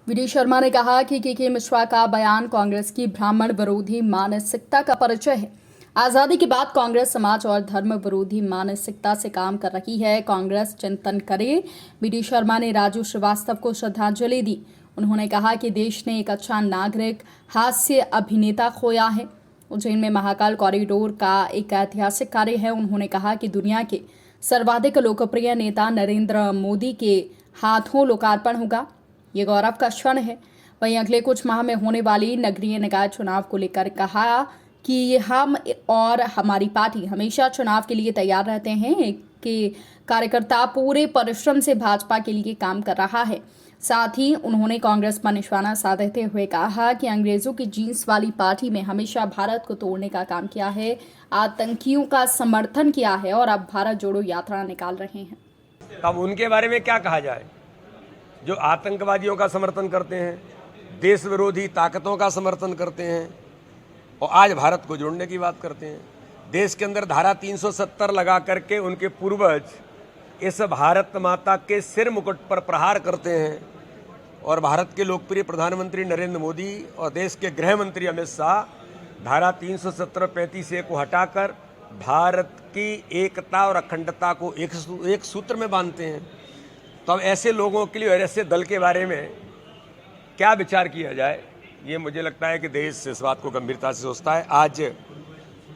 VD. Sharma ने कहा कि के मिश्रा का बयान कांग्रेस की ब्राह्मण विरोधी मानसिकता का परिचय है। आजादी के बाद कांग्रेस समाज और धर्म विरोधी मानसिकता से काम कर रही है। कांग्रेस चिंतन करे। वी.डी. शर्मा ने राजू श्रीवास्तव को श्रद्धांजलि दी। उन्होंने कहा कि देश ने एक अच्छा नागरिक हास्य अभिनेता खोया है। उज्जैन में महाकाल कॉरिडोर का एक ऐतिहासिक कार्य है। उन्होंने कहा कि दुनिया के सर्वाधिक लोकप्रिय नेता नरेंद्र मोदी के हाथों लोकार्पण होगा। ये गौरव का क्षण है। वहीं अगले कुछ माह में होने वाली नगरीय निकाय चुनाव को लेकर कहा कि हम और हमारी पार्टी हमेशा चुनाव के लिए तैयार रहते हैं कि कार्यकर्ता पूरे परिश्रम से भाजपा के लिए काम कर रहा है। साथ ही उन्होंने कांग्रेस पर निशाना साधते हुए कहा कि अंग्रेजों की जीन्स वाली पार्टी में हमेशा भारत को तोड़ने का काम किया है, आतंकियों का समर्थन किया है और अब भारत जोड़ो यात्रा निकाल रहे हैं। अब उनके बारे में क्या कहा जाए, जो आतंकवादियों का समर्थन करते हैं, देश विरोधी ताकतों का समर्थन करते हैं और आज भारत को जोड़ने की बात करते हैं। देश के अंदर धारा 370 लगा करके उनके पूर्वज इस भारत माता के सिर मुकुट पर प्रहार करते हैं और भारत के लोकप्रिय प्रधानमंत्री नरेंद्र मोदी और देश के गृह मंत्री अमित शाह धारा 370-35A को हटाकर भारत की एकता और अखंडता को एक सूत्र में बांधते हैं। तो अब ऐसे लोगों के लिए और ऐसे दल के बारे में क्या विचार किया जाए, ये मुझे लगता है कि देश इस बात को गंभीरता से सोचता है। आज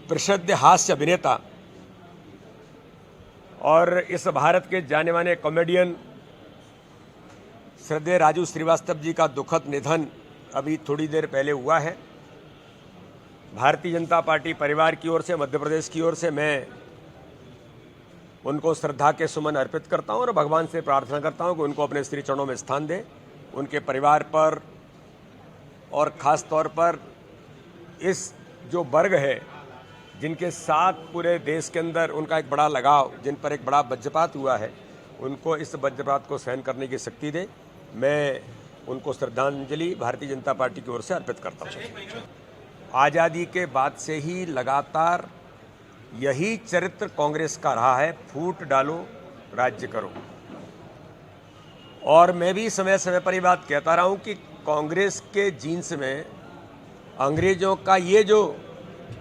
प्रसिद्ध हास्य अभिनेता और इस भारत के जाने माने कॉमेडियन श्रद्धेय राजू श्रीवास्तव जी का दुखद निधन अभी थोड़ी देर पहले हुआ है। भारतीय जनता पार्टी परिवार की ओर से, मध्य प्रदेश की ओर से मैं उनको श्रद्धा के सुमन अर्पित करता हूं और भगवान से प्रार्थना करता हूं कि उनको अपने श्री चरणों में स्थान दे। उनके परिवार पर और ख़ास तौर पर इस जो वर्ग है जिनके साथ पूरे देश के अंदर उनका एक बड़ा लगाव, जिन पर एक बड़ा वज्रपात हुआ है, उनको इस वज्रपात को सहन करने की शक्ति दे। मैं उनको श्रद्धांजलि भारतीय जनता पार्टी की ओर से अर्पित करता हूँ। आज़ादी के बाद से ही लगातार यही चरित्र कांग्रेस का रहा है, फूट डालो राज्य करो। और मैं भी समय समय पर ये बात कहता रहा हूँ कि कांग्रेस के जीन्स में अंग्रेजों का ये जो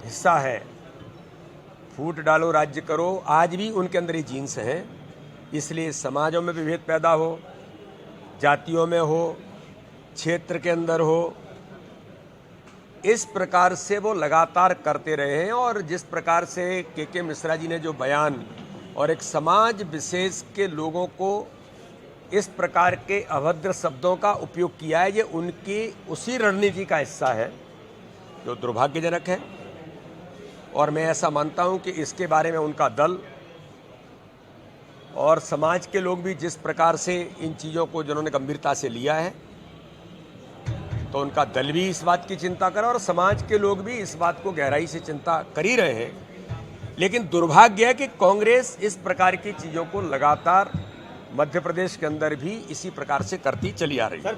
हिस्सा है, फूट डालो राज्य करो, आज भी उनके अंदर ही जीन्स हैं। इसलिए समाजों में विभेद पैदा हो, जातियों में हो, क्षेत्र के अंदर हो, इस प्रकार से वो लगातार करते रहे हैं। और जिस प्रकार से के मिश्रा जी ने जो बयान और एक समाज विशेष के लोगों को इस प्रकार के अभद्र शब्दों का उपयोग किया है, ये उनकी उसी रणनीति का हिस्सा है जो दुर्भाग्यजनक है। और मैं ऐसा मानता हूं कि इसके बारे में उनका दल और समाज के लोग भी जिस प्रकार से इन चीज़ों को जिन्होंने गंभीरता से लिया है, तो उनका दल भी इस बात की चिंता करे और समाज के लोग भी इस बात को गहराई से चिंता कर ही रहे हैं। लेकिन दुर्भाग्य है कि कांग्रेस इस प्रकार की चीज़ों को लगातार मध्य प्रदेश के अंदर भी इसी प्रकार से करती चली आ रही है।